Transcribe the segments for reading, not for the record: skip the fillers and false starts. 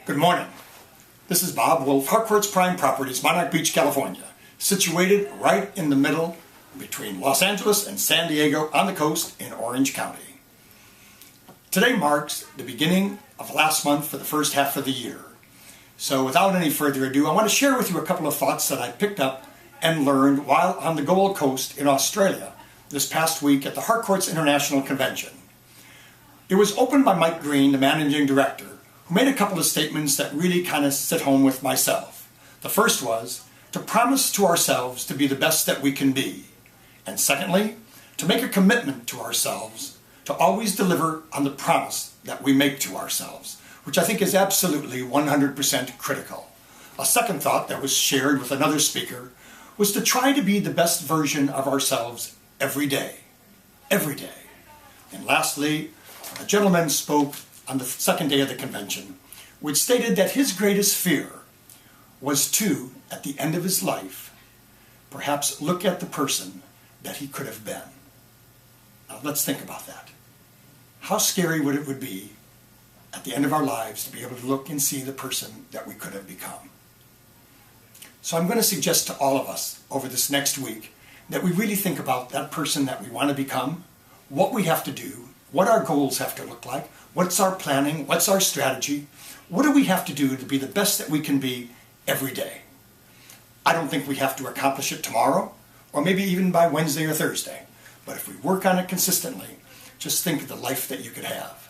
Good morning. This is Bob Wolff, Harcourt's Prime Properties, Monarch Beach, California, situated right in the middle between Los Angeles and San Diego on the coast in Orange County. Today marks the beginning of last month for the first half of the year. So without any further ado, I want to share with you a couple of thoughts that I picked up and learned while on the Gold Coast in Australia this past week at the Harcourt's International Convention. It was opened by Mike Green, the managing director, who made a couple of statements that really kind of sit home with myself. The first was to promise to ourselves to be the best that we can be. And secondly, to make a commitment to ourselves to always deliver on the promise that we make to ourselves, which I think is absolutely 100% critical. A second thought that was shared with another speaker was to try to be the best version of ourselves every day. Every day. And lastly, a gentleman spoke on the second day of the convention, which stated that his greatest fear was to, at the end of his life, perhaps look at the person that he could have been. Now let's think about that. How scary would it be at the end of our lives to be able to look and see the person that we could have become? So I'm going to suggest to all of us over this next week that we really think about that person that we want to become, what we have to do, what our goals have to look like, what's our planning, what's our strategy, what do we have to do to be the best that we can be every day. I don't think we have to accomplish it tomorrow, or maybe even by Wednesday or Thursday, but if we work on it consistently, just think of the life that you could have.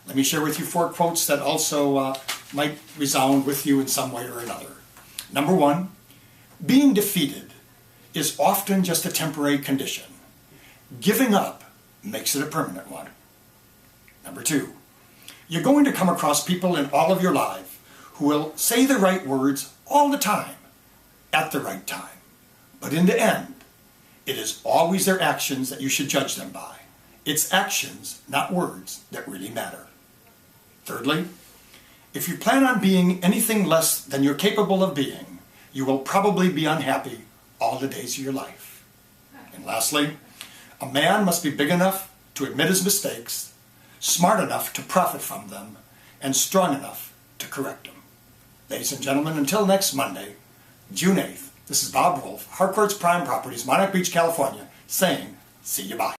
Let me share with you 4 quotes that also might resound with you in some way or another. Number 1, being defeated is often just a temporary condition. Giving up makes it a permanent one. Number 2, you're going to come across people in all of your life who will say the right words all the time, at the right time. But in the end, it is always their actions that you should judge them by. It's actions, not words, that really matter. Thirdly, if you plan on being anything less than you're capable of being, you will probably be unhappy all the days of your life. And lastly, a man must be big enough to admit his mistakes, smart enough to profit from them, and strong enough to correct them. Ladies and gentlemen, until next Monday, June 8th, this is Bob Wolff, Harcourt's Prime Properties, Monarch Beach, California, saying, see you bye.